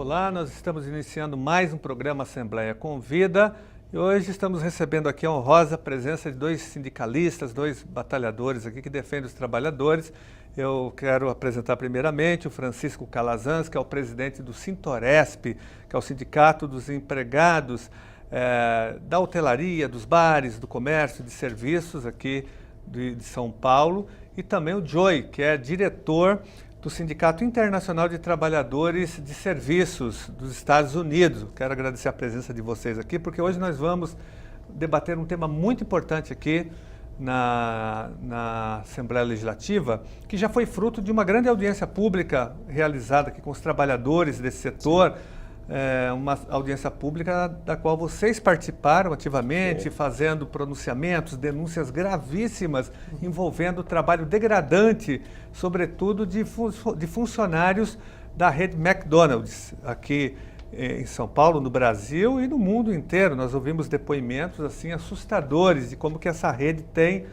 Olá, nós estamos iniciando mais um programa Assembleia Convida e hoje estamos recebendo aqui a honrosa presença de dois sindicalistas, dois batalhadores aqui que defendem os trabalhadores. Eu quero apresentar primeiramente o Francisco Calazans, que é o presidente do Sintoresp, que é o Sindicato dos Empregados da Hotelaria, dos Bares, do Comércio, de Serviços aqui de São Paulo, e também o Joey, que é diretor do Sindicato Internacional de Trabalhadores de Serviços dos Estados Unidos. Quero agradecer a presença de vocês aqui, porque hoje nós vamos debater um tema muito importante aqui na Assembleia Legislativa, que já foi fruto de uma grande audiência pública realizada aqui com os trabalhadores desse setor, uma audiência pública da qual vocês participaram ativamente, fazendo pronunciamentos, denúncias gravíssimas envolvendo o trabalho degradante, sobretudo de funcionários da rede McDonald's, aqui em São Paulo, no Brasil e no mundo inteiro. Nós ouvimos depoimentos assim assustadores de como que essa rede tem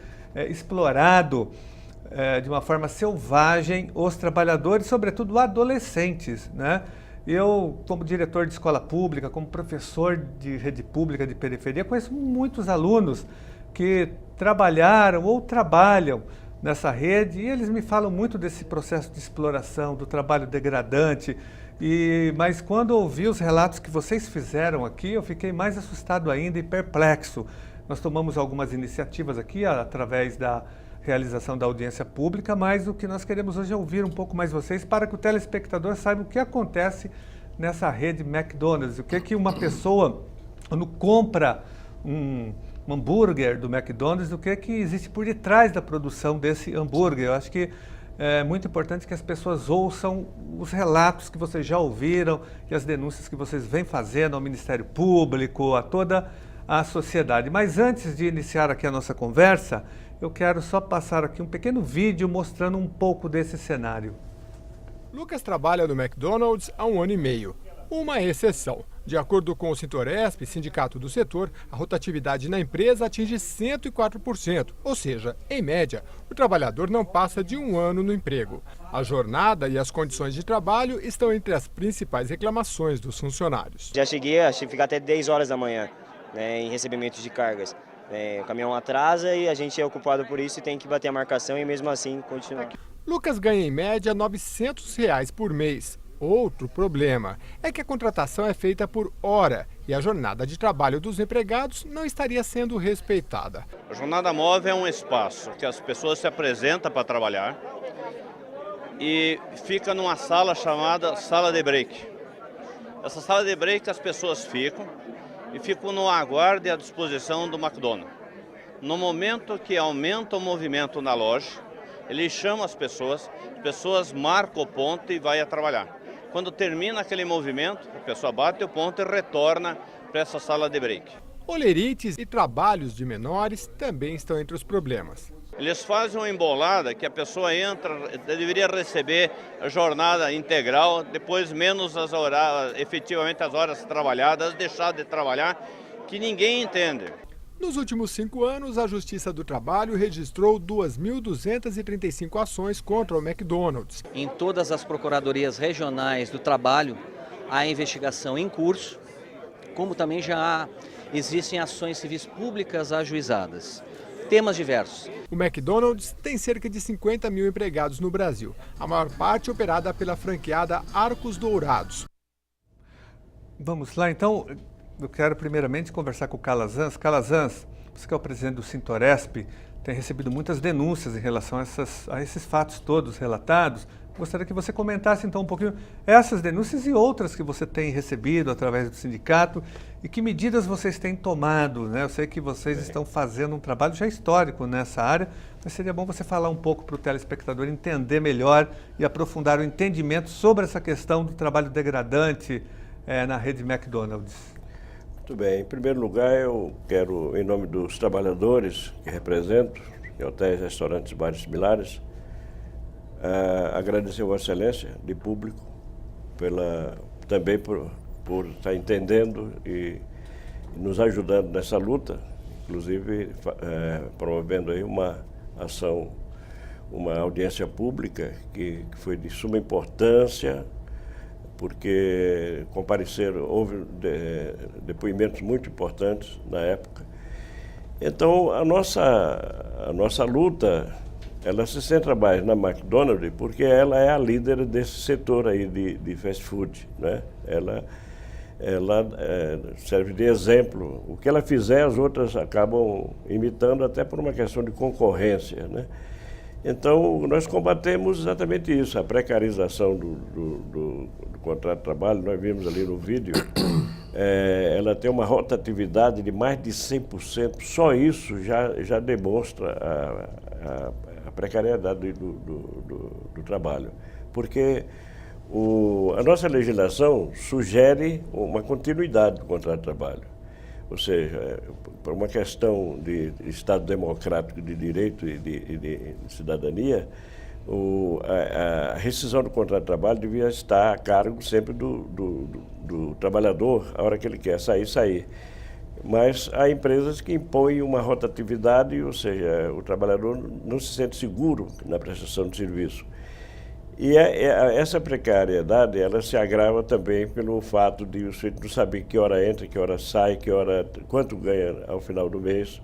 explorado de uma forma selvagem os trabalhadores, sobretudo adolescentes, né? Eu, como diretor de escola pública, como professor de rede pública de periferia, conheço muitos alunos que trabalharam ou trabalham nessa rede e eles me falam muito desse processo de exploração, do trabalho degradante. Mas quando ouvi os relatos que vocês fizeram aqui, eu fiquei mais assustado ainda e perplexo. Nós tomamos algumas iniciativas aqui através da realização da audiência pública, mas o que nós queremos hoje é ouvir um pouco mais vocês para que o telespectador saiba o que acontece nessa rede McDonald's, o que é que uma pessoa, quando compra um hambúrguer do McDonald's, o que é que existe por detrás da produção desse hambúrguer. Eu acho que é muito importante que as pessoas ouçam os relatos que vocês já ouviram e as denúncias que vocês vêm fazendo ao Ministério Público, a toda a sociedade. Mas antes de iniciar aqui a nossa conversa, eu quero só passar aqui um pequeno vídeo mostrando um pouco desse cenário. Lucas trabalha no McDonald's há 1 ano e meio. Uma exceção. De acordo com o Sintoresp, sindicato do setor, a rotatividade na empresa atinge 104%, ou seja, em média, o trabalhador não passa de 1 ano no emprego. A jornada e as condições de trabalho estão entre as principais reclamações dos funcionários. Já cheguei a ficar até 10 horas da manhã, né, em recebimento de cargas. O caminhão atrasa e a gente é ocupado por isso e tem que bater a marcação e mesmo assim continuar. Lucas ganha em média R$ 900 por mês. Outro problema é que a contratação é feita por hora e a jornada de trabalho dos empregados não estaria sendo respeitada. A jornada móvel é um espaço que as pessoas se apresentam para trabalhar e fica numa sala chamada sala de break. Essa sala de break as pessoas ficam no aguardo e à disposição do McDonald's. No momento que aumenta o movimento na loja, ele chama as pessoas marcam o ponto e vai a trabalhar. Quando termina aquele movimento, a pessoa bate o ponto e retorna para essa sala de break. Olerites e trabalhos de menores também estão entre os problemas. Eles fazem uma embolada que a pessoa entra, deveria receber a jornada integral, depois menos as horas, efetivamente as horas trabalhadas, deixar de trabalhar, que ninguém entende. Nos últimos 5 anos, a Justiça do Trabalho registrou 2.235 ações contra o McDonald's. Em todas as procuradorias regionais do trabalho, há investigação em curso, como também já existem ações civis públicas ajuizadas. Temas diversos. O McDonald's tem cerca de 50 mil empregados no Brasil, a maior parte operada pela franqueada Arcos Dourados. Vamos lá, então. Eu quero primeiramente conversar com o Calazans. Calazans, você que é o presidente do Sintoresp, tem recebido muitas denúncias em relação a esses fatos todos relatados. Gostaria que você comentasse então um pouquinho essas denúncias e outras que você tem recebido através do sindicato e que medidas vocês têm tomado, né? Eu sei que vocês estão fazendo um trabalho já histórico nessa área, mas seria bom você falar um pouco para o telespectador entender melhor e aprofundar o entendimento sobre essa questão do trabalho degradante na rede McDonald's. Muito bem. Em primeiro lugar, eu quero, em nome dos trabalhadores que represento, em hotéis, restaurantes, bares similares, agradecer a Vossa Excelência de público também por estar entendendo e nos ajudando nessa luta, inclusive promovendo aí uma ação, uma audiência pública que foi de suma importância porque compareceram, houve depoimentos muito importantes na época. Então, a nossa luta, ela se centra mais na McDonald's, porque ela é a líder desse setor aí de fast food, né? Ela serve de exemplo. O que ela fizer, as outras acabam imitando, até por uma questão de concorrência, né? Então, nós combatemos exatamente isso, a precarização do contrato de trabalho. Nós vimos ali no vídeo, ela tem uma rotatividade de mais de 100%, só isso já demonstra a precariedade do trabalho, porque a nossa legislação sugere uma continuidade do contrato de trabalho. Ou seja, por uma questão de Estado democrático de direito e de cidadania, a rescisão do contrato de trabalho devia estar a cargo sempre do trabalhador, a hora que ele quer sair. Mas há empresas que impõem uma rotatividade, ou seja, o trabalhador não se sente seguro na prestação de serviço. E essa precariedade, ela se agrava também pelo fato de o sujeito não saber que hora entra, que hora sai, quanto ganha ao final do mês.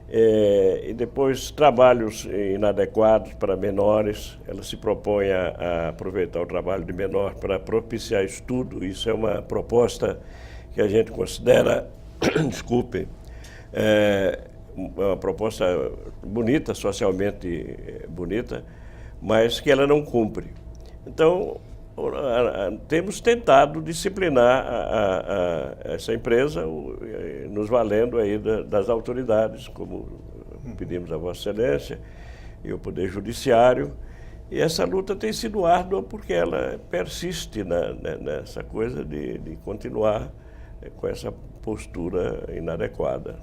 E depois trabalhos inadequados para menores. Ela se propõe a aproveitar o trabalho de menor para propiciar estudo. Isso é uma proposta que a gente considera, desculpe, uma proposta bonita, socialmente bonita, mas que ela não cumpre. Então, temos tentado disciplinar essa empresa, nos valendo aí das autoridades, como pedimos a Vossa Excelência e o Poder Judiciário. E essa luta tem sido árdua porque ela persiste nessa coisa de continuar com essa postura inadequada.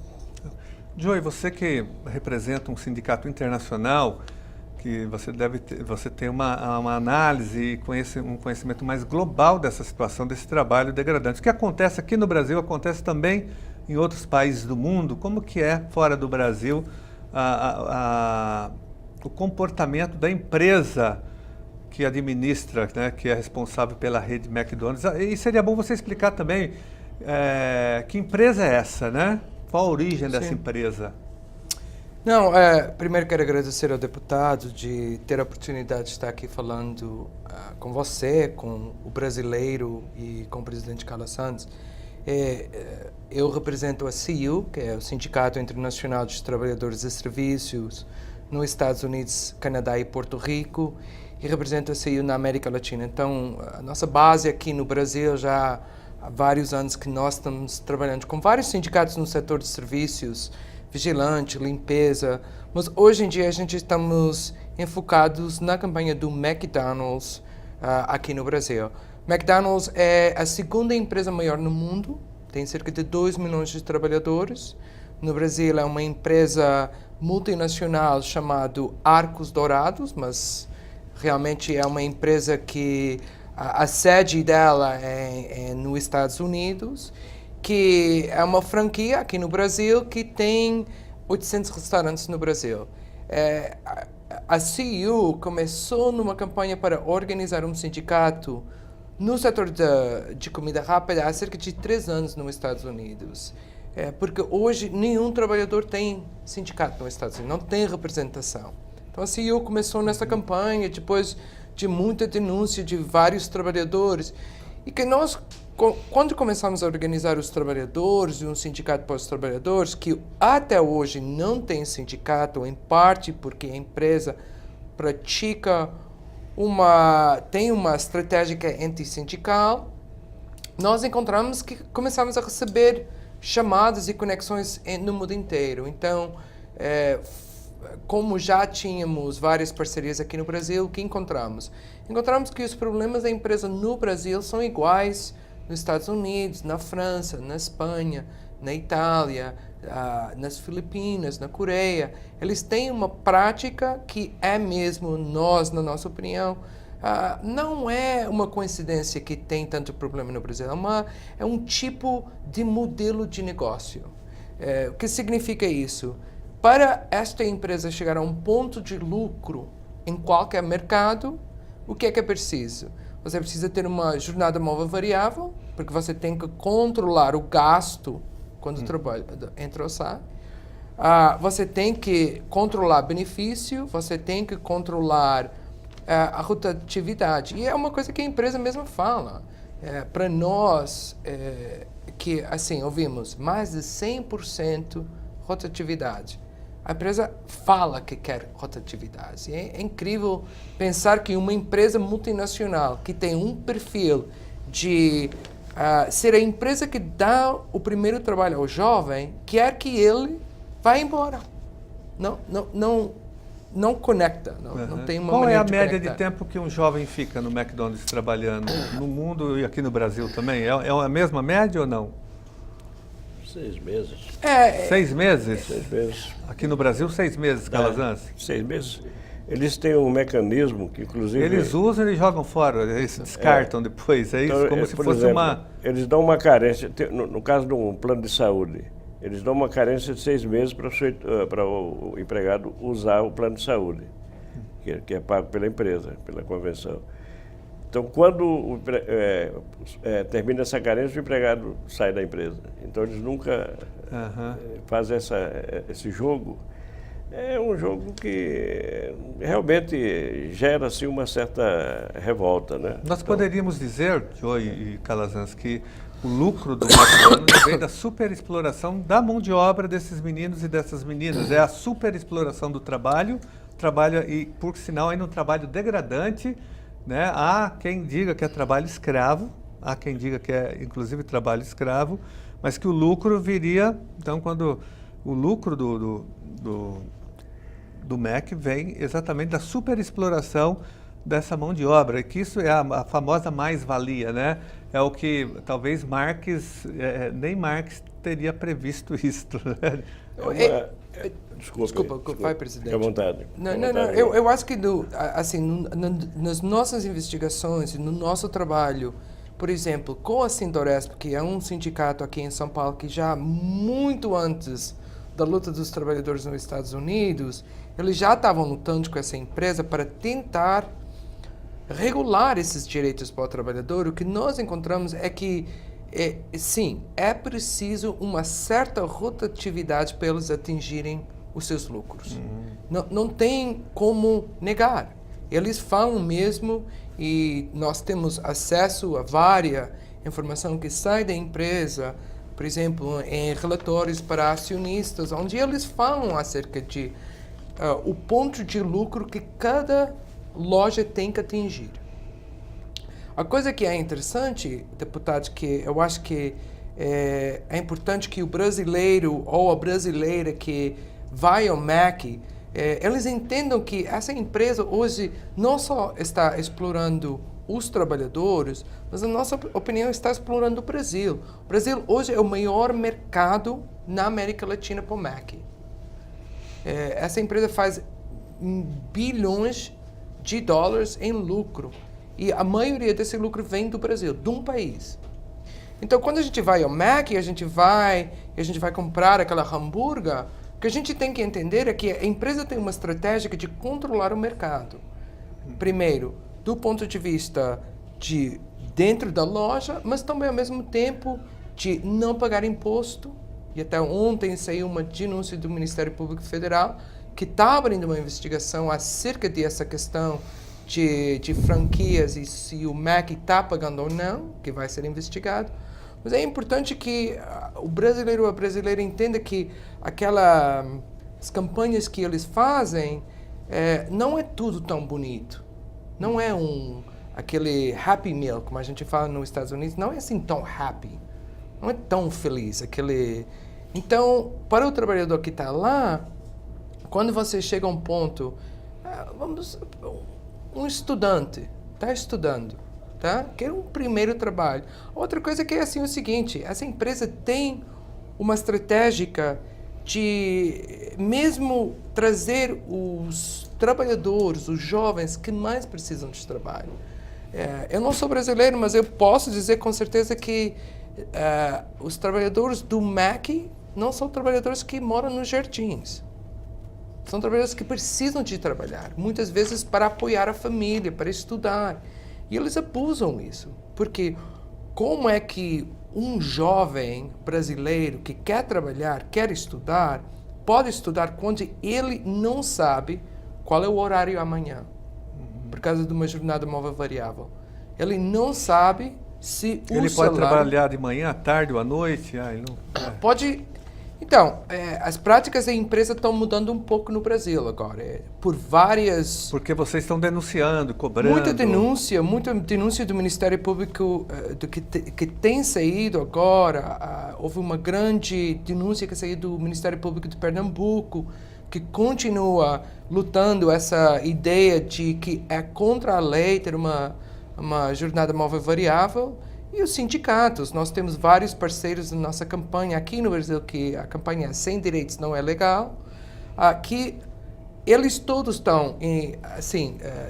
Joey, você que representa um sindicato internacional, que você tem uma análise e um conhecimento mais global dessa situação, desse trabalho degradante. O que acontece aqui no Brasil acontece também em outros países do mundo. Como que é, fora do Brasil, o comportamento da empresa que administra, né, que é responsável pela rede McDonald's? E seria bom você explicar também que empresa é essa, né? Qual a origem dessa empresa? Não, primeiro quero agradecer ao deputado de ter a oportunidade de estar aqui falando com você, com o brasileiro e com o presidente Carlos Santos. Eu represento a CIU, que é o Sindicato Internacional dos Trabalhadores de Serviços, nos Estados Unidos, Canadá e Porto Rico, e represento a CIU na América Latina. Então, a nossa base aqui no Brasil já há vários anos que nós estamos trabalhando com vários sindicatos no setor de serviços, vigilante, limpeza, mas hoje em dia a gente estamos enfocados na campanha do McDonald's aqui no Brasil. McDonald's é a segunda empresa maior no mundo, tem cerca de 2 milhões de trabalhadores. No Brasil é uma empresa multinacional chamada Arcos Dourados, mas realmente é uma empresa que a sede dela é nos Estados Unidos, que é uma franquia aqui no Brasil que tem 800 restaurantes no Brasil. A CIU começou numa campanha para organizar um sindicato no setor de comida rápida há cerca de 3 anos nos Estados Unidos. Porque hoje nenhum trabalhador tem sindicato nos Estados Unidos, não tem representação. Então a CIU começou nessa campanha depois de muita denúncia de vários trabalhadores, e que nós, quando começamos a organizar os trabalhadores e um sindicato para os trabalhadores, que até hoje não tem sindicato, em parte porque a empresa tem uma estratégia que é antissindical, nós encontramos que começamos a receber chamadas e conexões no mundo inteiro. Então, como já tínhamos várias parcerias aqui no Brasil, o que encontramos? Encontramos que os problemas da empresa no Brasil são iguais nos Estados Unidos, na França, na Espanha, na Itália, nas Filipinas, na Coreia. Eles têm uma prática que é mesmo, na nossa opinião, não é uma coincidência que tem tanto problema no Brasil, é um tipo de modelo de negócio. O que significa isso? Para esta empresa chegar a um ponto de lucro em qualquer mercado, o que é preciso? você precisa ter uma jornada móvel variável, porque você tem que controlar o gasto quando o trabalho entra ou sai. Você tem que controlar benefício, você tem que controlar a rotatividade. E é uma coisa que a empresa mesma fala. Para nós, que assim, ouvimos mais de 100% rotatividade. A empresa fala que quer rotatividade. É incrível pensar que uma empresa multinacional que tem um perfil de ser a empresa que dá o primeiro trabalho ao jovem, quer que ele vá embora. Não conecta, não tem uma Qual é maneira a de média conectar. de tempo que um jovem fica no McDonald's trabalhando? No mundo e aqui no Brasil também? É a mesma média ou não? 6 meses. 6 meses? 6 meses. Aqui no Brasil, 6 meses, Calazans? 6 meses. Eles têm um mecanismo que, inclusive... Eles usam e jogam fora, eles descartam depois, é isso? Então, Como se por fosse exemplo, Eles dão uma carência, no caso de um plano de saúde, eles dão uma carência de 6 meses para o empregado usar o plano de saúde, que é pago pela empresa, pela convenção. Então, quando termina essa carência, o empregado sai da empresa. Então, eles nunca fazem esse jogo. É um jogo que realmente gera assim, uma certa revolta, né? Nós poderíamos dizer, Joey e Calazans, que o lucro do McDonald's vem da superexploração da mão de obra desses meninos e dessas meninas. É a superexploração do trabalho, e por sinal ainda um trabalho degradante, né? Há quem diga que é trabalho escravo, há quem diga que é inclusive trabalho escravo, mas que o lucro viria, então quando o lucro do Mac vem exatamente da superexploração dessa mão de obra, e que isso é a famosa mais-valia, né? É o que talvez nem Marx teria previsto isto. Né? Desculpa, vai, presidente. Fique à vontade. Não. Eu acho que nas nossas investigações e no nosso trabalho, por exemplo, com a Sintoresp, que é um sindicato aqui em São Paulo que já muito antes da luta dos trabalhadores nos Estados Unidos, eles já estavam lutando com essa empresa para tentar regular esses direitos para o trabalhador. O que nós encontramos é que, sim, é preciso uma certa rotatividade para eles atingirem os seus lucros. Não tem como negar. Eles falam mesmo, e nós temos acesso a várias informações que saem da empresa, por exemplo, em relatórios para acionistas, onde eles falam acerca de o ponto de lucro que cada loja tem que atingir. A coisa que é interessante, deputado, que eu acho que é importante que o brasileiro ou a brasileira que vai ao Mac, eles entendam que essa empresa hoje não só está explorando os trabalhadores, mas a nossa opinião está explorando o Brasil. O Brasil hoje é o maior mercado na América Latina para o Mac. Essa empresa faz bilhões de dólares em lucro. E a maioria desse lucro vem do Brasil, de um país. Então, quando a gente vai ao Mac, a gente vai comprar aquela hambúrguer, o que a gente tem que entender é que a empresa tem uma estratégia de controlar o mercado. Primeiro, do ponto de vista de dentro da loja, mas também, ao mesmo tempo, de não pagar imposto. E até ontem saiu uma denúncia do Ministério Público Federal que está abrindo uma investigação acerca dessa questão de franquias e se o Mac está pagando ou não, que vai ser investigado. Mas é importante que o brasileiro ou a brasileira entenda que as campanhas que eles fazem não é tudo tão bonito. Não é aquele happy meal, como a gente fala nos Estados Unidos, não é assim tão happy. Não é tão feliz. Então, para o trabalhador que está lá, quando você chega a um ponto, um estudante está estudando, tá? Quer um primeiro trabalho. Outra coisa que é assim o seguinte, essa empresa tem uma estratégia de mesmo trazer os trabalhadores, os jovens que mais precisam de trabalho. Eu não sou brasileiro, mas eu posso dizer com certeza que os trabalhadores do Mac não são trabalhadores que moram nos jardins. São trabalhadores que precisam de trabalhar, muitas vezes para apoiar a família, para estudar. E eles abusam isso, porque como é que um jovem brasileiro que quer trabalhar, quer estudar, pode estudar quando ele não sabe qual é o horário amanhã, por causa de uma jornada móvel variável. Ele não sabe se o Ele salário... pode trabalhar de manhã, à tarde ou à noite? Ele não... Pode... Então, as práticas da empresa estão mudando um pouco no Brasil agora, por várias... Porque vocês estão denunciando, cobrando... Muita denúncia do Ministério Público que tem saído agora. Houve uma grande denúncia que saiu do Ministério Público de Pernambuco, que continua lutando essa ideia de que é contra a lei ter uma jornada móvel variável. E os sindicatos, nós temos vários parceiros na nossa campanha aqui no Brasil, que a campanha Sem Direitos Não É Legal, que eles todos estão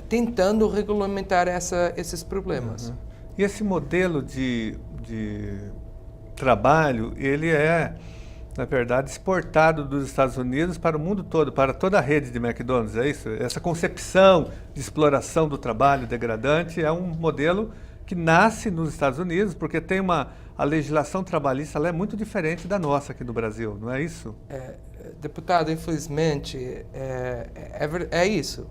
tentando regulamentar esses problemas. E esse modelo de trabalho, ele é, na verdade, exportado dos Estados Unidos para o mundo todo, para toda a rede de McDonald's, é isso? Essa concepção de exploração do trabalho degradante é um modelo que nasce nos Estados Unidos, porque tem a legislação trabalhista, ela é muito diferente da nossa aqui no Brasil, não é isso? Deputado, infelizmente, é isso.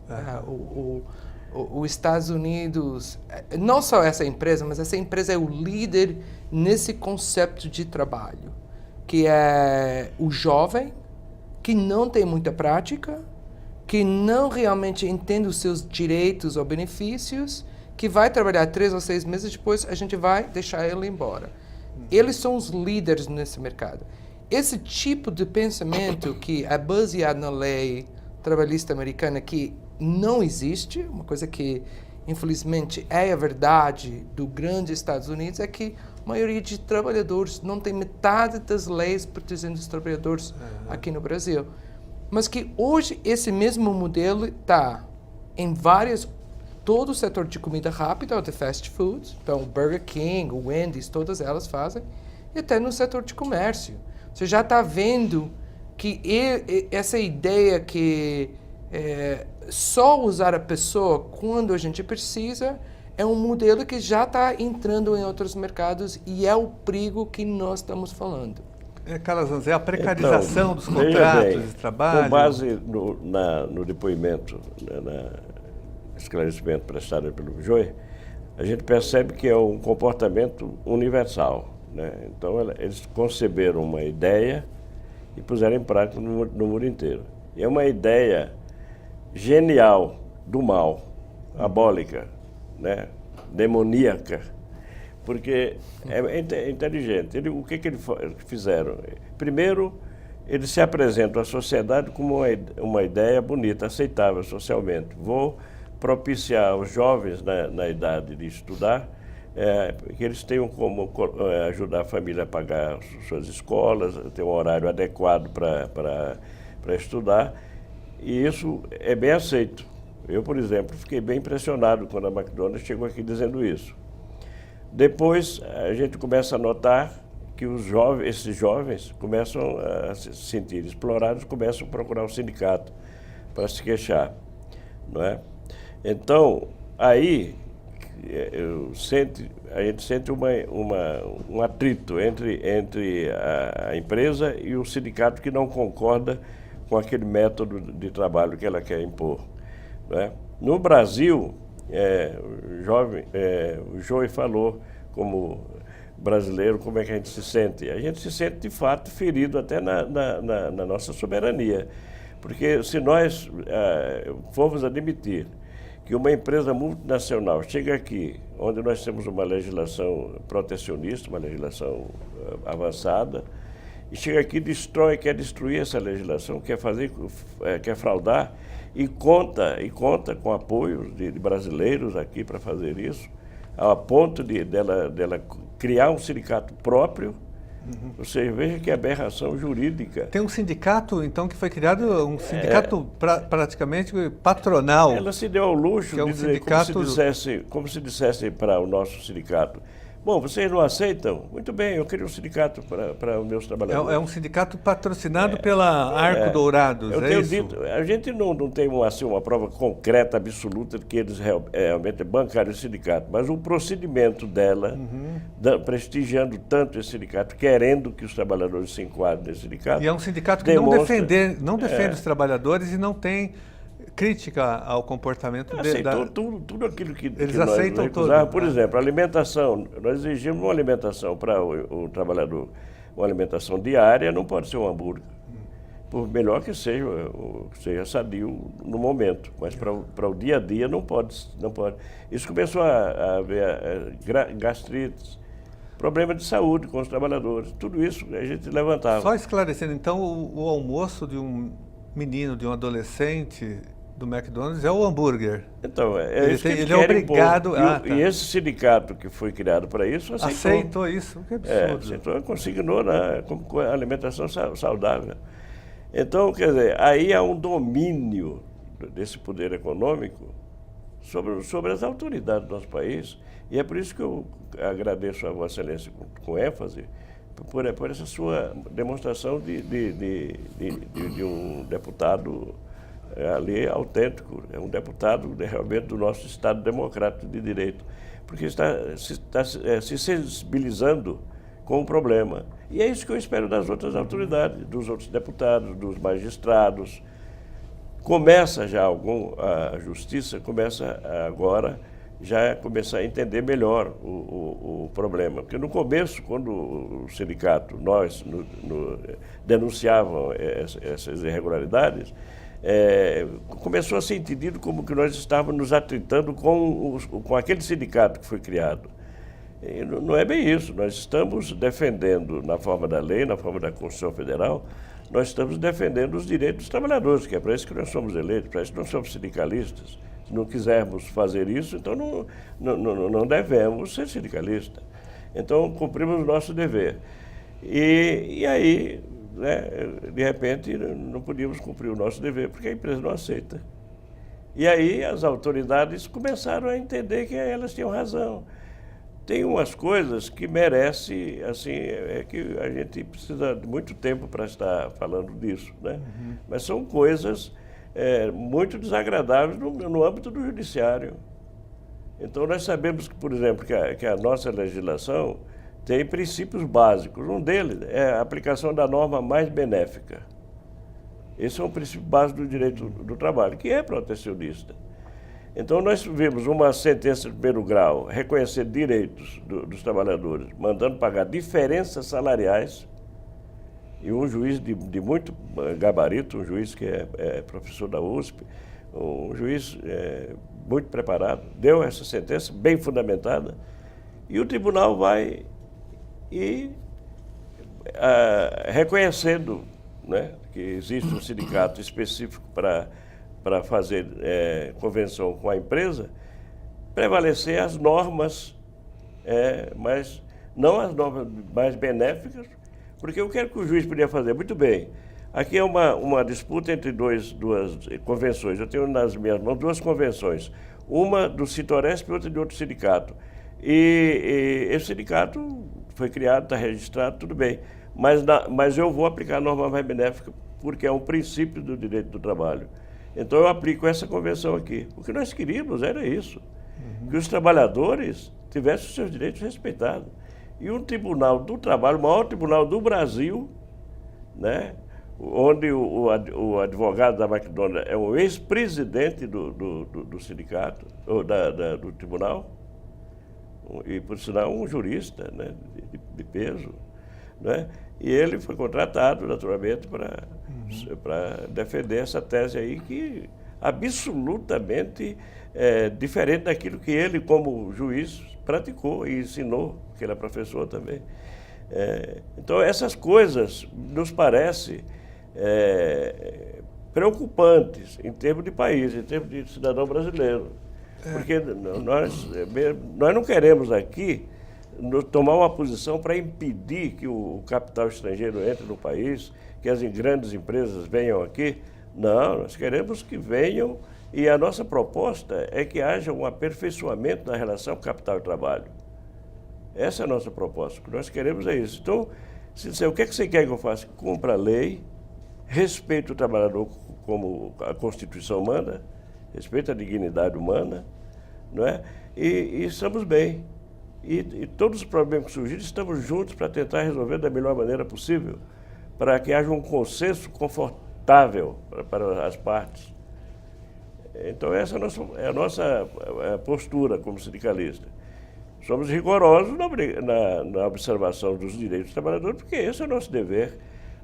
Os Estados Unidos, não só essa empresa, mas essa empresa é o líder nesse conceito de trabalho, que é o jovem, que não tem muita prática, que não realmente entende os seus direitos ou benefícios, que vai trabalhar 3 ou 6 meses, depois a gente vai deixar ele embora. Eles são os líderes nesse mercado. Esse tipo de pensamento que é baseado na lei trabalhista americana, que não existe, uma coisa que infelizmente é a verdade do grande Estados Unidos, é que a maioria de trabalhadores não tem metade das leis protegendo os trabalhadores aqui no Brasil. Mas que hoje esse mesmo modelo está em todo o setor de comida rápida, ou de fast food, então o Burger King, o Wendy's, todas elas fazem, e até no setor de comércio. Você já está vendo que essa ideia que só usar a pessoa quando a gente precisa é um modelo que já está entrando em outros mercados e é o perigo que nós estamos falando. Calazans, é a precarização dos contratos de trabalho? Com base no depoimento, esclarecimento prestado pelo Joey, a gente percebe que é um comportamento universal, né? Então, eles conceberam uma ideia e puseram em prática no mundo inteiro. E é uma ideia genial do mal, abólica, né? Demoníaca, porque é inteligente. O que eles fizeram? Primeiro, eles se apresentam à sociedade como uma ideia bonita, aceitável socialmente. Vou propiciar aos jovens na idade de estudar, que eles tenham como ajudar a família a pagar suas escolas, ter um horário adequado para estudar, e isso é bem aceito. Eu, por exemplo, fiquei bem impressionado quando a McDonald's chegou aqui dizendo isso. Depois, a gente começa a notar que esses jovens começam a se sentir explorados, começam a procurar um sindicato para se queixar, não é? Então, aí a gente sente um atrito entre a empresa e o sindicato que não concorda com aquele método de trabalho que ela quer impor, né? No Brasil, o Joey falou como brasileiro como é que a gente se sente. A gente se sente, de fato, ferido até na nossa soberania, porque se nós formos admitir que uma empresa multinacional chega aqui, onde nós temos uma legislação protecionista, uma legislação avançada, e chega aqui e quer destruir essa legislação, quer fraudar, e conta com apoio de brasileiros aqui para fazer isso, a ponto dela criar um sindicato próprio. Você veja que aberração jurídica. Tem um sindicato, então, que foi criado, um sindicato praticamente patronal. Ela se deu ao luxo de dizer, como se dissesse para o nosso sindicato, Bom, vocês não aceitam? Muito bem, eu queria um sindicato para os meus trabalhadores. É um sindicato patrocinado pela Arco Dourados, eu tenho dito, a gente não tem assim, uma prova concreta, absoluta, de que eles realmente bancaram o sindicato, mas o procedimento dela, prestigiando tanto esse sindicato, querendo que os trabalhadores se enquadrem nesse sindicato. E é um sindicato que não defende os trabalhadores e não tem crítica ao comportamento aceitou tudo aquilo que eles nós aceitam recusávamos. tudo. Por exemplo, alimentação. Nós exigimos uma alimentação para o trabalhador, uma alimentação diária, não pode ser um hambúrguer. Por melhor que seja sadio no momento, mas para o dia a dia não pode. Isso começou a haver gastrites, problema de saúde com os trabalhadores, tudo isso a gente levantava. Só esclarecendo, então, o almoço de um menino, de um adolescente do McDonald's é o hambúrguer. Então, ele é obrigado E esse sindicato que foi criado para isso aceitou isso, que absurdo. Aceitou, consignou como alimentação saudável. Então, quer dizer, aí há um domínio desse poder econômico sobre as autoridades do nosso país, e é por isso que eu agradeço a Vossa Excelência com ênfase por essa sua demonstração de um deputado ali autêntico, é um deputado realmente do nosso Estado democrático de direito, porque está se sensibilizando com o problema. E é isso que eu espero das outras autoridades, dos outros deputados, dos magistrados. Começa já a justiça começa agora começar a entender melhor o problema. Porque no começo, quando o sindicato, nós, denunciavam essas irregularidades, começou a ser entendido como que nós estávamos nos atritando com aquele sindicato que foi criado. E não é bem isso. Nós estamos defendendo, na forma da lei, na forma da Constituição Federal, nós estamos defendendo os direitos dos trabalhadores, que é para isso que nós somos eleitos, para isso que nós somos sindicalistas. Se não quisermos fazer isso, então não devemos ser sindicalistas. Então, cumprimos o nosso dever. E aí, né, de repente, não podíamos cumprir o nosso dever, porque a empresa não aceita. E aí as autoridades começaram a entender que elas tinham razão. Tem umas coisas que merece, assim, que a gente precisa de muito tempo para estar falando disso, né? Mas são coisas muito desagradáveis no âmbito do judiciário. Então nós sabemos que, por exemplo, que a nossa legislação tem princípios básicos. Um deles é a aplicação da norma mais benéfica. Esse é um princípio básico do direito do trabalho, que é protecionista. Então, nós vimos uma sentença de primeiro grau reconhecer direitos dos trabalhadores, mandando pagar diferenças salariais, e um juiz de muito gabarito, um juiz que é professor da USP, um juiz muito preparado, deu essa sentença bem fundamentada, e o tribunal vai reconhecendo, né, que existe um sindicato específico para fazer convenção com a empresa, prevalecer as normas, mas não as normas mais benéficas, porque eu quero que o juiz podia fazer. Muito bem, aqui é uma disputa entre duas convenções. Eu tenho nas minhas mãos duas convenções, uma do Sintoresp e outra de outro sindicato. E esse sindicato foi criado, está registrado, tudo bem, mas eu vou aplicar a norma mais benéfica, porque é um princípio do direito do trabalho. Então, eu aplico essa convenção aqui. O que nós queríamos era isso, que os trabalhadores tivessem os seus direitos respeitados. E um tribunal do trabalho, o maior tribunal do Brasil, né, onde o advogado da McDonald's é um ex-presidente do sindicato, ou do tribunal, e, por sinal, um jurista, né, de peso, né? E ele foi contratado, naturalmente, para defender essa tese aí, que absolutamente diferente daquilo que ele, como juiz, praticou e ensinou, porque ele é professor também. Então, essas coisas nos parecem preocupantes em termos de país, em termos de cidadão brasileiro. Porque nós não queremos aqui tomar uma posição para impedir que o capital estrangeiro entre no país, que as grandes empresas venham aqui. Não, nós queremos que venham, e a nossa proposta é que haja um aperfeiçoamento na relação capital e trabalho. Essa é a nossa proposta. O que nós queremos é isso. Então, se disser, o que é que você quer que eu faça? Cumpra a lei, respeite o trabalhador como a Constituição manda, respeite a dignidade humana, não é? E estamos bem. E todos os problemas que surgirem, estamos juntos para tentar resolver da melhor maneira possível, para que haja um consenso confortável para as partes. Então, essa é a nossa postura como sindicalista. Somos rigorosos na observação dos direitos dos trabalhadores, porque esse é o nosso dever,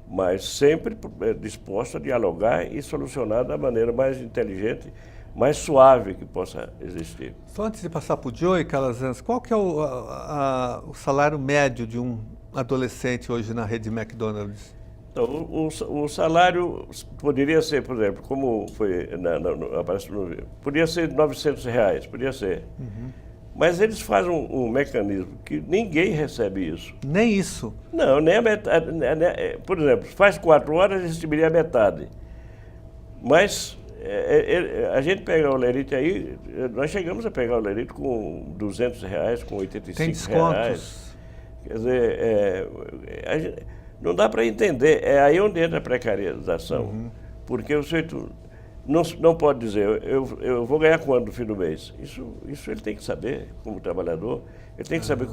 mas sempre disposto a dialogar e solucionar da maneira mais inteligente, mais suave que possa existir. Só antes de passar para o Joey, Calazans, qual que é o salário médio de um adolescente hoje na rede McDonald's? Então, o salário poderia ser, por exemplo, como foi aparece no vídeo, podia ser R$900, podia ser. Mas eles fazem um mecanismo que ninguém recebe isso. Nem isso? Não, nem a metade. Por exemplo, faz 4 horas, receberia a metade. Mas a gente pega o Olerite aí, nós chegamos a pegar o Olerite com R$200, com R$85. Tem descontos? Quer dizer, não dá para entender. É aí onde entra a precarização. Porque o sujeito não pode dizer, eu vou ganhar quando no fim do mês. Isso ele tem que saber, como trabalhador. Ele tem que saber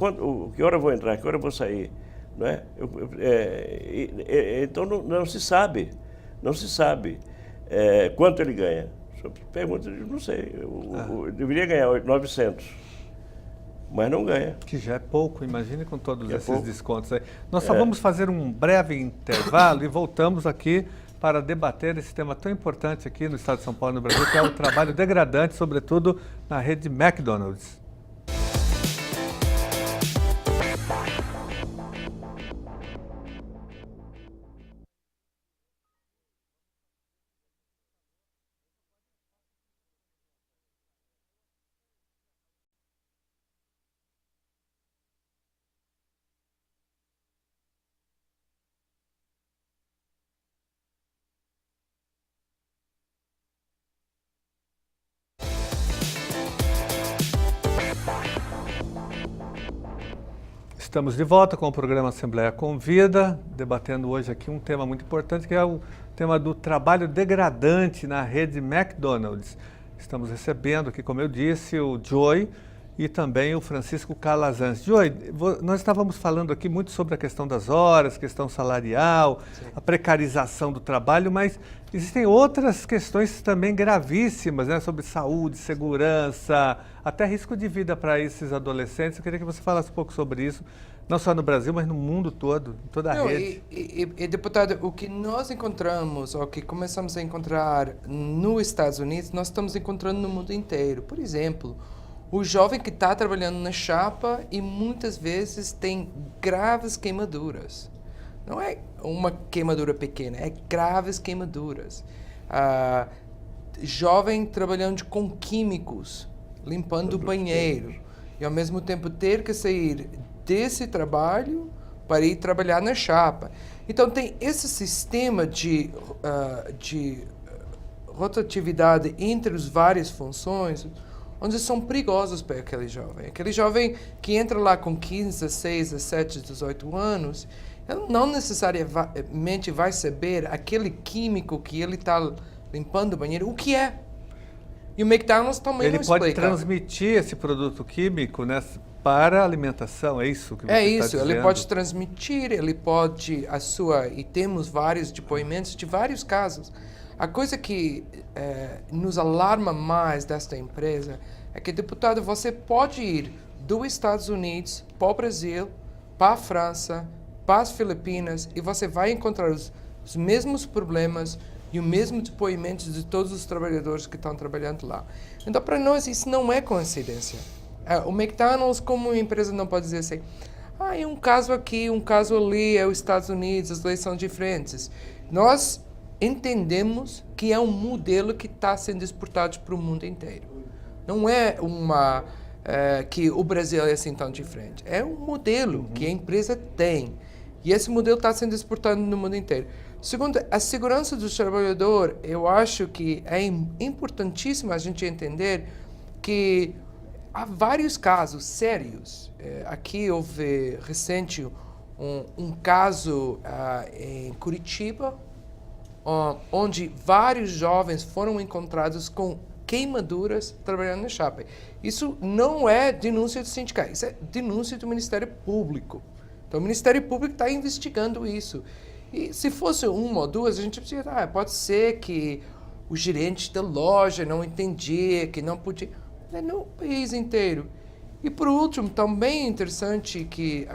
que hora eu vou entrar, que hora eu vou sair. Não é? Então não se sabe. Não se sabe quanto ele ganha. Pergunta, eu não sei. Eu deveria ganhar 900. Mas não ganha. Que já é pouco, imagine com todos esses descontos aí. Nós só vamos fazer um breve intervalo e voltamos aqui para debater esse tema tão importante aqui no estado de São Paulo e no Brasil, que é o trabalho degradante, sobretudo na rede McDonald's. Estamos de volta com o programa Assembleia Convida, debatendo hoje aqui um tema muito importante, que é o tema do trabalho degradante na rede McDonald's. Estamos recebendo aqui, como eu disse, o Joey e também o Francisco Calazans. Joey, nós estávamos falando aqui muito sobre a questão das horas, questão salarial, a precarização do trabalho, mas existem outras questões também gravíssimas, né, sobre saúde, segurança, até risco de vida para esses adolescentes. Eu queria que você falasse um pouco sobre isso, não só no Brasil, mas no mundo todo, em toda a rede. Deputado, o que nós encontramos, ou que começamos a encontrar nos Estados Unidos, nós estamos encontrando no mundo inteiro. Por exemplo, o jovem que está trabalhando na chapa e muitas vezes tem graves queimaduras. Não é uma queimadura pequena, é graves queimaduras. Jovem trabalhando com químicos, limpando o banheiro, e ao mesmo tempo ter que sair desse trabalho para ir trabalhar na chapa. Então tem esse sistema de rotatividade entre as várias funções, onde são perigosos para aquele jovem. Aquele jovem que entra lá com 15, 16, 17, 18 anos, ele não necessariamente vai saber aquele químico que ele está limpando o banheiro, o que é. E o McDonald's também não explica. Ele pode transmitir esse produto químico, né, para a alimentação, é isso que você está dizendo? É isso, ele pode transmitir, e temos vários depoimentos de vários casos. A coisa que nos alarma mais desta empresa é que, deputado, você pode ir dos Estados Unidos para o Brasil, para a França, para as Filipinas, e você vai encontrar os mesmos problemas e o mesmo depoimento de todos os trabalhadores que estão trabalhando lá. Então, para nós, isso não é coincidência. O McDonald's, como empresa, não pode dizer assim, é um caso aqui, um caso ali, é os Estados Unidos, as leis são diferentes. Nós entendemos que é um modelo que está sendo exportado para o mundo inteiro. Não é que o Brasil é assim tão diferente. É um modelo que a empresa tem. E esse modelo está sendo exportado no mundo inteiro. Segundo, a segurança do trabalhador, eu acho que é importantíssimo a gente entender que há vários casos sérios. Aqui houve recente um caso em Curitiba, onde vários jovens foram encontrados com queimaduras trabalhando na chapa. Isso não é denúncia do sindicato, isso é denúncia do Ministério Público. Então o Ministério Público está investigando isso. E se fosse uma ou duas, a gente podia, pode ser que o gerente da loja não entendia, que não podia. É no país inteiro. E por último, também é interessante que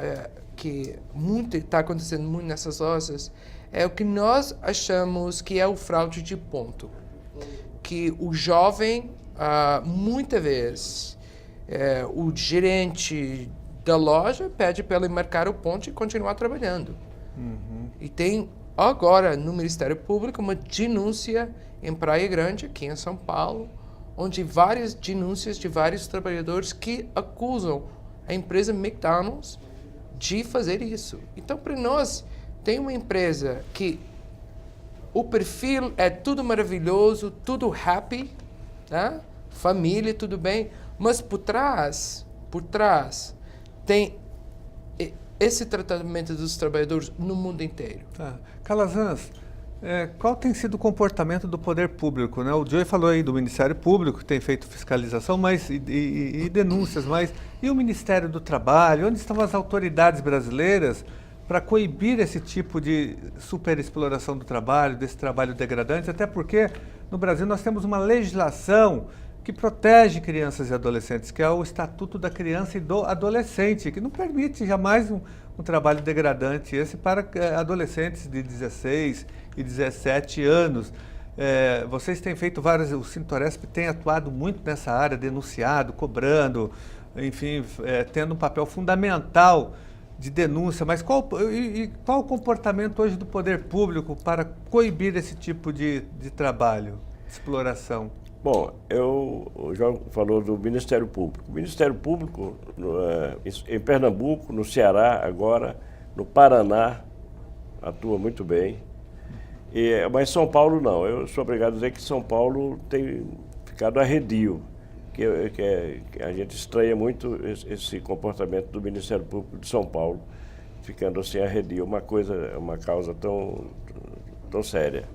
está acontecendo muito nessas lojas, é o que nós achamos que é o fraude de ponto. Que o jovem, muitas vezes, o gerente da loja pede para ele marcar o ponto e continuar trabalhando. Uhum. E tem agora no Ministério Público uma denúncia em Praia Grande, aqui em São Paulo, onde várias denúncias de vários trabalhadores que acusam a empresa McDonald's de fazer isso. Então, para nós, tem uma empresa que o perfil é tudo maravilhoso, tudo happy, né? Família, tudo bem, mas por trás tem esse tratamento dos trabalhadores no mundo inteiro. Calazans, qual tem sido o comportamento do poder público, né? O Joey falou aí do Ministério Público, que tem feito fiscalização e denúncias, mas e o Ministério do Trabalho? Onde estão as autoridades brasileiras para coibir esse tipo de superexploração do trabalho, desse trabalho degradante? Até porque no Brasil nós temos uma legislação que protege crianças e adolescentes, que é o Estatuto da Criança e do Adolescente, que não permite jamais um trabalho degradante esse para adolescentes de 16 e 17 anos. Vocês têm feito o Sintoresp tem atuado muito nessa área, denunciado, cobrando, enfim, tendo um papel fundamental de denúncia, mas qual o comportamento hoje do poder público para coibir esse tipo de trabalho, de exploração? Bom, o João falou do Ministério Público. O Ministério Público, em Pernambuco, no Ceará, agora, no Paraná, atua muito bem. Mas São Paulo não. Eu sou obrigado a dizer que São Paulo tem ficado arredio, que a gente estranha muito esse comportamento do Ministério Público de São Paulo, ficando assim arredio, uma causa tão séria,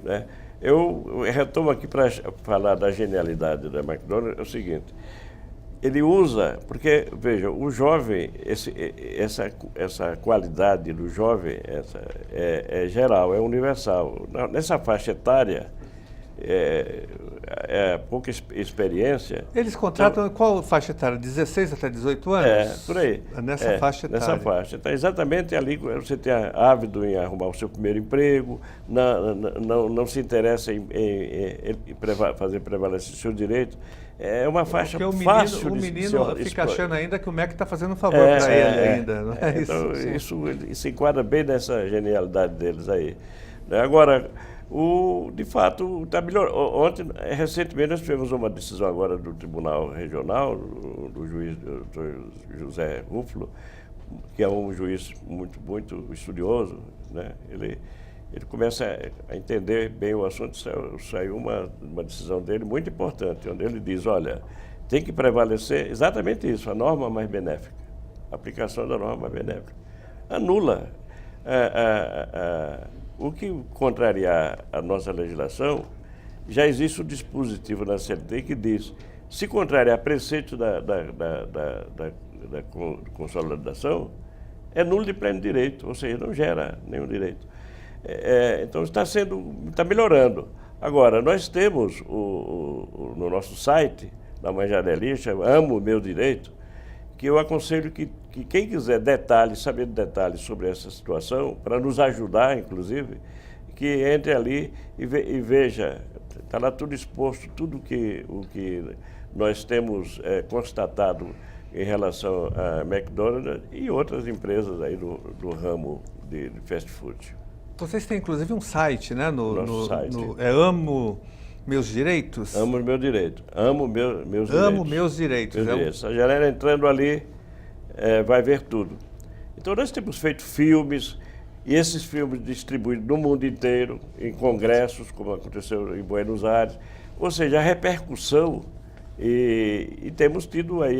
né? Eu retomo aqui para falar da genialidade da McDonald's, é o seguinte, ele usa, porque, veja, o jovem, essa qualidade do jovem é geral, é universal. Nessa faixa etária, pouca experiência. Eles contratam qual faixa etária? 16 até 18 anos? Por aí. Nessa faixa etária. Nessa faixa. Então, exatamente ali você tem ávido em arrumar o seu primeiro emprego, não se interessa em fazer prevalecer o seu direiro. É uma faixa fácil o menino de fica achando ainda que o MEC está fazendo um favor para ele ainda. Não é então, isso se enquadra bem nessa genialidade deles aí. Agora, de fato, está melhor. Recentemente, nós tivemos uma decisão agora do Tribunal Regional, do juiz José Rúfalo, que é um juiz muito, muito estudioso, né? Ele começa a entender bem o assunto. Saiu uma decisão dele muito importante, onde ele diz, olha, tem que prevalecer exatamente isso, a norma mais benéfica, a aplicação da norma mais benéfica. Anula o que contrariar a nossa legislação. Já existe um dispositivo na CLT que diz, se contrariar preceito da consolidação, é nulo de pleno direito, ou seja, não gera nenhum direito. Então está melhorando. Agora, nós temos no nosso site, na Mãe Janelinha, chama Amo o Meu Direito, que eu aconselho que quem quiser saber detalhes sobre essa situação, para nos ajudar, inclusive, que entre ali e veja, está lá tudo exposto, tudo o que nós temos constatado em relação a McDonald's e outras empresas aí do ramo de fast food. Vocês têm, inclusive, um site, né? Nosso site. Amo Meus Direitos? Amo meu direito. Amo meus direitos. Amo meus direitos. A galera entrando ali vai ver tudo. Então, nós temos feito filmes, e esses filmes distribuídos no mundo inteiro, em congressos, como aconteceu em Buenos Aires. Ou seja, a repercussão E temos tido aí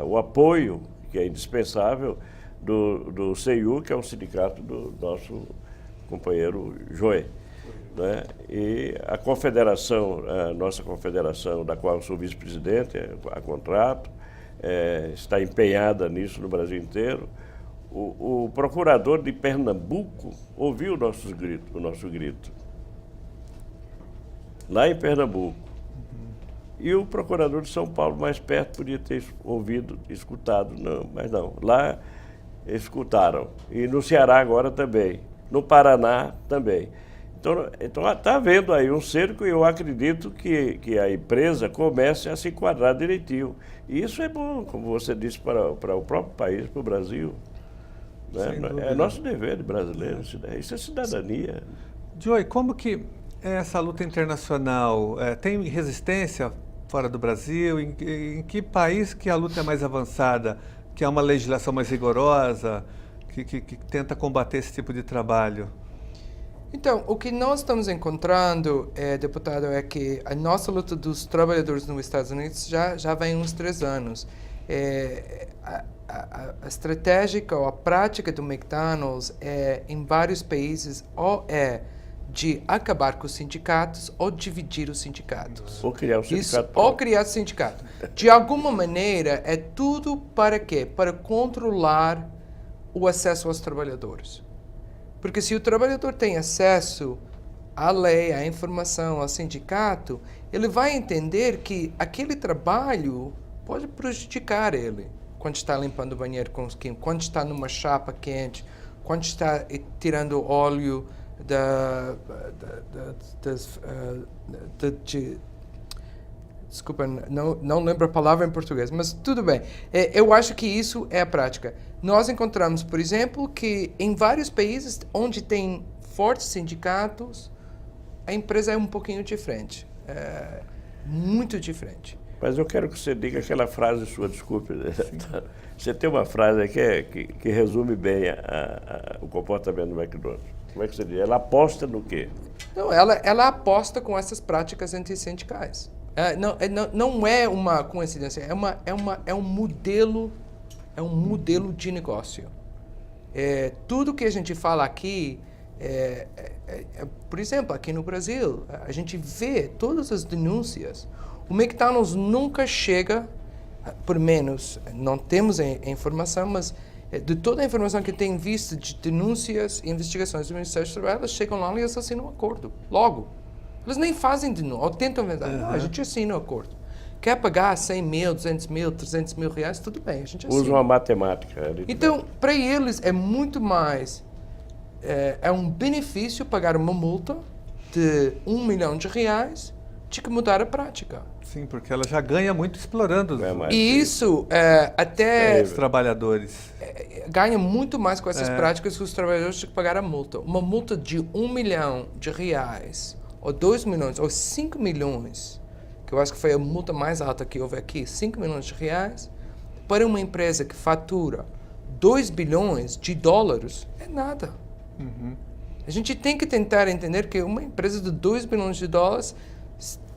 o apoio, que é indispensável, do CEU, que é o sindicato do nosso companheiro Joe. Né? E a confederação, a nossa confederação, da qual eu sou vice-presidente, a contrato, está empenhada nisso no Brasil inteiro. O procurador de Pernambuco ouviu o nosso grito, lá em Pernambuco. E o procurador de São Paulo, mais perto, podia ter ouvido, escutado, não, mas não. Lá escutaram. E no Ceará agora também. No Paraná também. Então está havendo aí um cerco e eu acredito que a empresa comece a se enquadrar direitinho. E isso é bom, como você disse, para o próprio país, para o Brasil. Né? É nosso dever de brasileiro, isso é cidadania. Joey, como que essa luta internacional tem resistência fora do Brasil? Em que país que a luta é mais avançada, que há uma legislação mais rigorosa, que tenta combater esse tipo de trabalho? Então, o que nós estamos encontrando, deputado, é que a nossa luta dos trabalhadores nos Estados Unidos já vem uns 3 anos. A estratégia ou a prática do McDonald's em vários países ou de acabar com os sindicatos ou dividir os sindicatos. Ou criar um sindicato. Ou criar sindicato. De alguma maneira, é tudo para quê? Para controlar o acesso aos trabalhadores. Porque se o trabalhador tem acesso à lei, à informação, ao sindicato, ele vai entender que aquele trabalho pode prejudicar ele. Quando está limpando o banheiro com os químicos, quando está numa chapa quente, quando está tirando óleo desculpa, não lembro a palavra em português, mas tudo bem. Eu acho que isso é a prática. Nós encontramos, por exemplo, que em vários países onde tem fortes sindicatos, a empresa é um pouquinho diferente. Muito diferente. Mas eu quero que você diga aquela frase sua, desculpe. Você tem uma frase que resume bem o comportamento do McDonald's. Como é que você diz? Ela aposta no quê? Não, ela aposta com essas práticas antissindicais. Não é uma coincidência, é um modelo de negócio. Tudo que a gente fala aqui, por exemplo, aqui no Brasil, a gente vê todas as denúncias. O McDonald's nunca chega, por menos, não temos a informação, mas de toda a informação que tem visto de denúncias e investigações do Ministério do Trabalho, elas chegam lá e assinam um acordo, logo. Eles nem fazem denúncia, ou tentam inventar. Não, a gente assina o acordo. Quer pagar 100 mil, 200 mil, 300 mil reais, tudo bem, a gente assina. Usam a matemática. Então, para eles é muito mais, é um benefício pagar uma multa de R$1 milhão de que mudar a prática. Sim, porque ela já ganha muito explorando e isso até os trabalhadores. Ganha muito mais com essas práticas que os trabalhadores têm que pagar a multa. Uma multa de R$1 milhão, ou 2 milhões, ou 5 milhões, que eu acho que foi a multa mais alta que houve aqui, 5 milhões de reais, para uma empresa que fatura 2 bilhões de dólares, é nada. Uhum. A gente tem que tentar entender que uma empresa de 2 bilhões de dólares,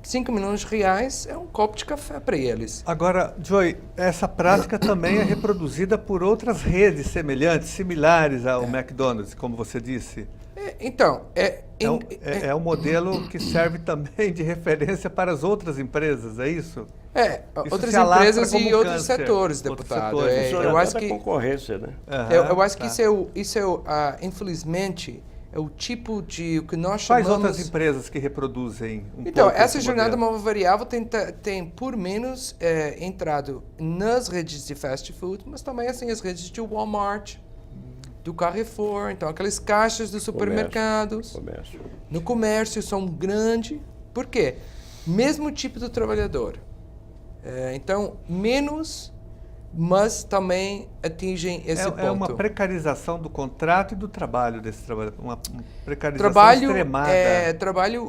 5 milhões de reais é um copo de café para eles. Agora, Joey, essa prática também é reproduzida por outras redes semelhantes, similares ao McDonald's, como você disse. Então, é um modelo que serve também de referência para as outras empresas, é isso? Outras empresas e outros setores, deputado. Eu acho que concorrência, né? Eu acho que isso é infelizmente, é o tipo de o que nós chamamos... Quais outras empresas que reproduzem Então, essa jornada móvel variável tem por menos entrado nas redes de fast food, mas também assim as redes de Walmart, do Carrefour, então aquelas caixas dos supermercados. No comércio são grandes. Por quê? Mesmo tipo de trabalhador. Então, menos, mas também atingem esse ponto. É uma precarização do contrato e do trabalho desse trabalho, uma precarização extremada.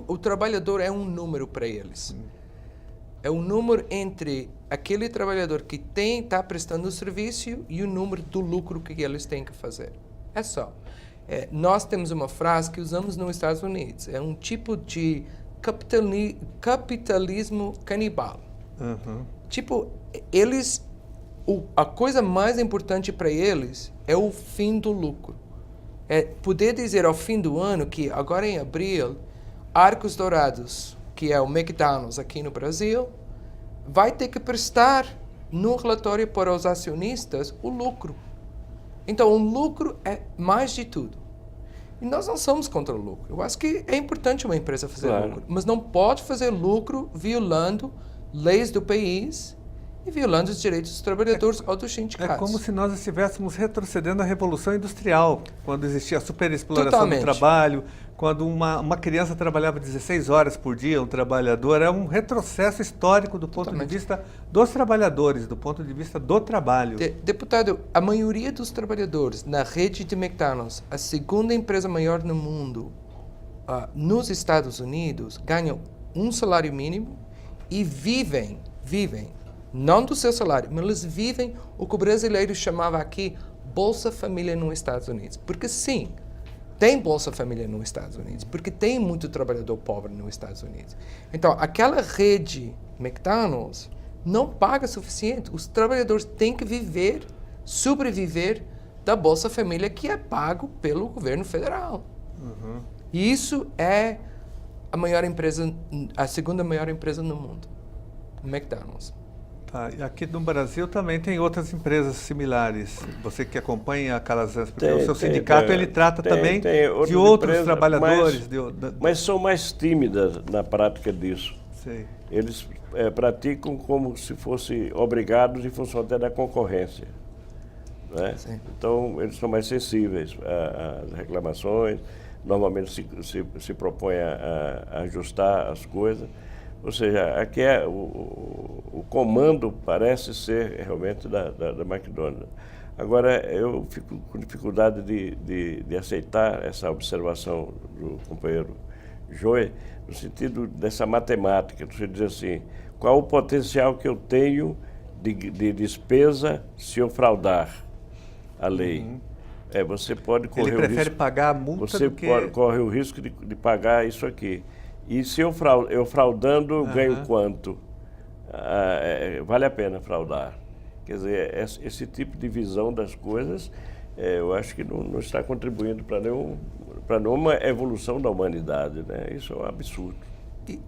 O trabalhador é um número para eles. É um número entre aquele trabalhador que está prestando o serviço e o número do lucro que eles têm que fazer. É só. Nós temos uma frase que usamos nos Estados Unidos. É um tipo de capitalismo canibal. Tipo, a coisa mais importante para eles é o fim do lucro. É poder dizer ao fim do ano que agora em abril, Arcos Dourados, que é o McDonald's aqui no Brasil, vai ter que prestar no relatório para os acionistas o lucro. Então, o lucro é mais de tudo. E nós não somos contra o lucro. Eu acho que é importante uma empresa fazer lucro, mas não pode fazer lucro violando leis do país e violando os direitos dos trabalhadores ou dos sindicatos. É como se nós estivéssemos retrocedendo à Revolução Industrial, quando existia a superexploração do trabalho, quando uma criança trabalhava 16 horas por dia, um trabalhador. É um retrocesso histórico do ponto de vista dos trabalhadores, do ponto de vista do trabalho. Deputado, a maioria dos trabalhadores na rede de McDonald's, a segunda empresa maior no mundo, nos Estados Unidos, ganham um salário mínimo e vivem, não do seu salário, mas eles vivem o que o brasileiro chamava aqui Bolsa Família nos Estados Unidos. Porque sim, tem Bolsa Família nos Estados Unidos, porque tem muito trabalhador pobre nos Estados Unidos. Então, aquela rede McDonald's não paga o suficiente. Os trabalhadores têm que sobreviver da Bolsa Família que é pago pelo governo federal. E isso é a segunda maior empresa no mundo, o McDonald's. E aqui no Brasil também tem outras empresas similares. Você que acompanha a Calazans, porque o seu sindicato ele trata também de outros empresas, trabalhadores. Mas são mais tímidas na prática disso. Sei. Eles praticam como se fossem obrigados em função até da concorrência. Né? Então, eles são mais sensíveis às reclamações, normalmente se propõem a ajustar as coisas. Ou seja, aqui o comando parece ser realmente da McDonald's. Agora, eu fico com dificuldade de aceitar essa observação do companheiro Joey, no sentido dessa matemática. Você diz assim, qual o potencial que eu tenho de despesa se eu fraudar a lei? Você pode correr Ele prefere pagar a multa do que... Você corre o risco de pagar isso aqui. E se eu fraudando, ganho quanto? Vale a pena fraudar. Quer dizer, esse tipo de visão das coisas, eu acho que não está contribuindo para nenhuma evolução da humanidade, né? Isso é um absurdo.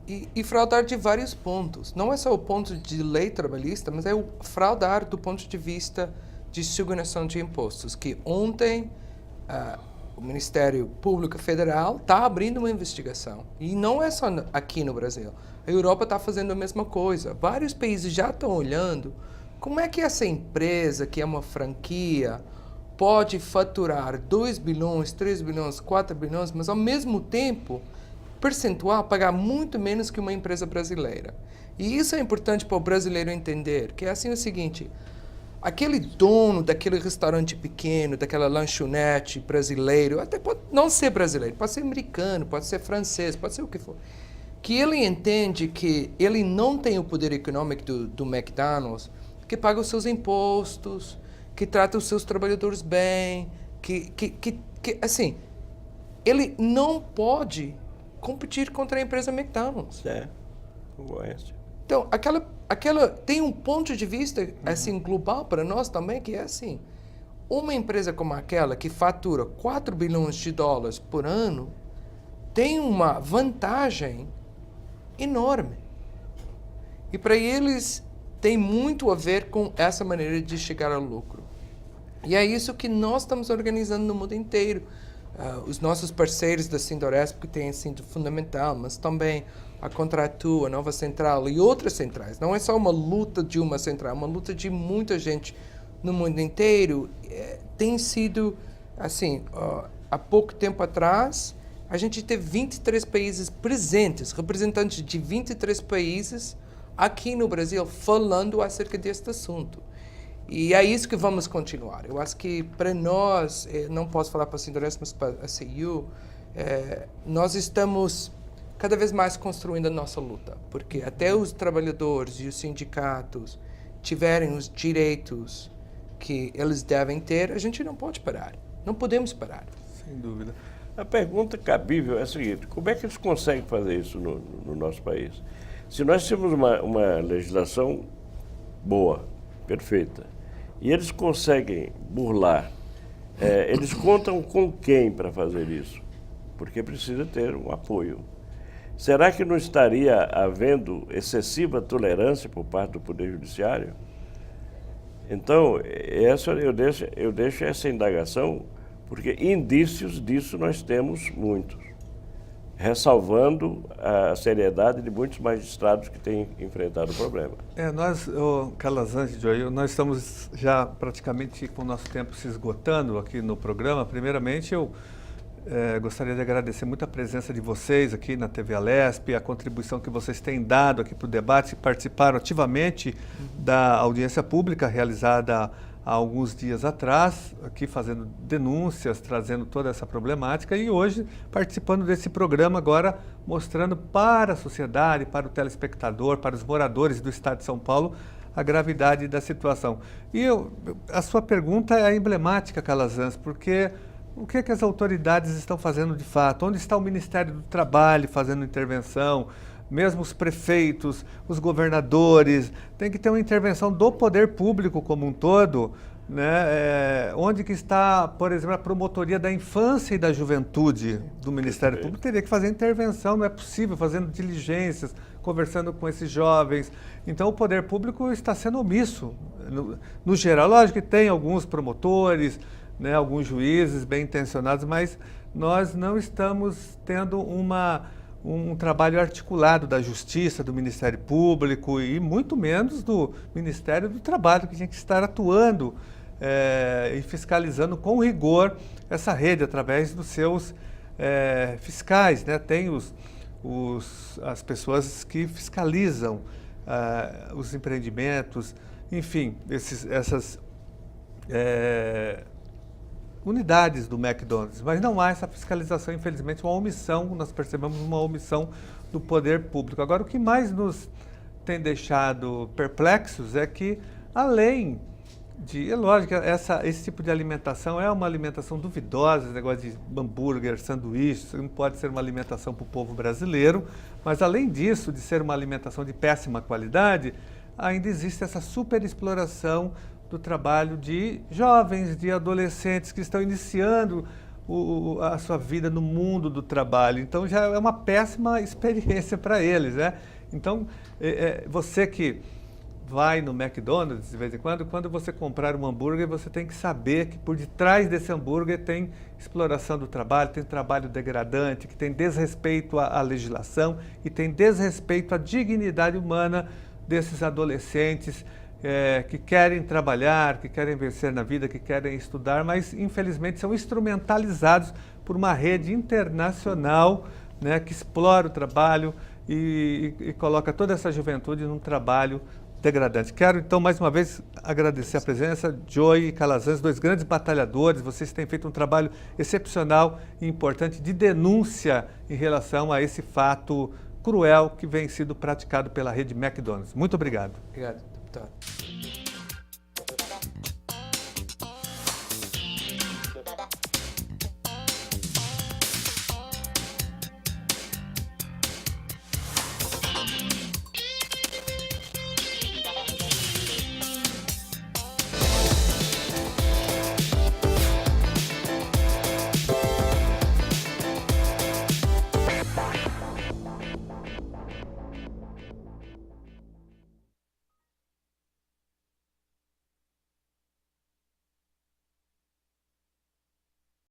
E fraudar de vários pontos. Não é só o ponto de lei trabalhista, mas é o fraudar do ponto de vista de subvenção de impostos, que ontem... o Ministério Público Federal está abrindo uma investigação. E não é só aqui no Brasil. A Europa está fazendo a mesma coisa. Vários países já estão olhando como é que essa empresa, que é uma franquia, pode faturar 2 bilhões, 3 bilhões, 4 bilhões, mas ao mesmo tempo, percentual, pagar muito menos que uma empresa brasileira. E isso é importante para o brasileiro entender, que é assim o seguinte... Aquele dono daquele restaurante pequeno, daquela lanchonete brasileiro, até pode não ser brasileiro, pode ser americano, pode ser francês, pode ser o que for, que ele entende que ele não tem o poder econômico do McDonald's, que paga os seus impostos, que trata os seus trabalhadores bem, que assim, ele não pode competir contra a empresa McDonald's. Concorrência. Então, aquela tem um ponto de vista assim global para nós também, que é assim, uma empresa como aquela que fatura 4 bilhões de dólares por ano tem uma vantagem enorme. E para eles tem muito a ver com essa maneira de chegar ao lucro. E é isso que nós estamos organizando no mundo inteiro. Os nossos parceiros da Sindoresp, que têm sido fundamental, mas também a Contratu, a Nova Central e outras centrais. Não é só uma luta de uma central, é uma luta de muita gente no mundo inteiro. Tem sido, assim, há pouco tempo atrás, a gente teve 23 países presentes, representantes de 23 países aqui no Brasil, falando acerca deste assunto. E é isso que vamos continuar. Eu acho que para nós, não posso falar para a Sindoresp, mas para a CIU, nós estamos cada vez mais construindo a nossa luta, porque até os trabalhadores e os sindicatos tiverem os direitos que eles devem ter, a gente não pode parar, não podemos parar. Sem dúvida. A pergunta cabível é a seguinte, como é que eles conseguem fazer isso no nosso país? Se nós temos uma legislação boa, perfeita, e eles conseguem burlar, eles contam com quem para fazer isso? Porque precisa ter um apoio. Será que não estaria havendo excessiva tolerância por parte do Poder Judiciário? Então, eu deixo essa indagação, porque indícios disso nós temos muitos, ressalvando a seriedade de muitos magistrados que têm enfrentado o problema. Nós, Calazans e Joy, nós estamos já praticamente com o nosso tempo se esgotando aqui no programa. Primeiramente, eu gostaria de agradecer muito a presença de vocês aqui na TV Alesp, a contribuição que vocês têm dado aqui para o debate, participaram ativamente da audiência pública realizada há alguns dias atrás, aqui fazendo denúncias, trazendo toda essa problemática e hoje participando desse programa agora, mostrando para a sociedade, para o telespectador, para os moradores do estado de São Paulo, a gravidade da situação. E a sua pergunta é emblemática, Calazans, porque o que as autoridades estão fazendo de fato? Onde está o Ministério do Trabalho fazendo intervenção? Mesmo os prefeitos, os governadores, tem que ter uma intervenção do poder público como um todo, né? Onde que está, por exemplo, a promotoria da infância e da juventude do Ministério Público? Teria que fazer intervenção, não é possível, fazendo diligências, conversando com esses jovens. Então o poder público está sendo omisso, no geral. Lógico que tem alguns promotores, né, alguns juízes bem intencionados, mas nós não estamos tendo um trabalho articulado da Justiça, do Ministério Público e muito menos do Ministério do Trabalho, que tinha que estar atuando e fiscalizando com rigor essa rede através dos seus fiscais, né? Tem as pessoas que fiscalizam os empreendimentos, enfim, essas unidades do McDonald's, mas não há essa fiscalização, infelizmente, uma omissão, nós percebemos uma omissão do poder público. Agora, o que mais nos tem deixado perplexos é que, além de, é lógico, esse tipo de alimentação é uma alimentação duvidosa, esse negócio de hambúrguer, sanduíche, isso não pode ser uma alimentação para o povo brasileiro, mas além disso, de ser uma alimentação de péssima qualidade, ainda existe essa superexploração do trabalho de jovens, de adolescentes que estão iniciando a sua vida no mundo do trabalho. Então já é uma péssima experiência para eles, né? Então, você que vai no McDonald's de vez em quando você comprar um hambúrguer, você tem que saber que por detrás desse hambúrguer tem exploração do trabalho, tem trabalho degradante, que tem desrespeito à legislação e tem desrespeito à dignidade humana desses adolescentes que querem trabalhar, que querem vencer na vida, que querem estudar, mas infelizmente são instrumentalizados por uma rede internacional, né, que explora o trabalho e coloca toda essa juventude num trabalho degradante. Quero então mais uma vez agradecer a presença, Joy e Calazans, dois grandes batalhadores. Vocês têm feito um trabalho excepcional e importante de denúncia em relação a esse fato cruel que vem sido praticado pela rede McDonald's. Muito obrigado. Obrigado, deputado.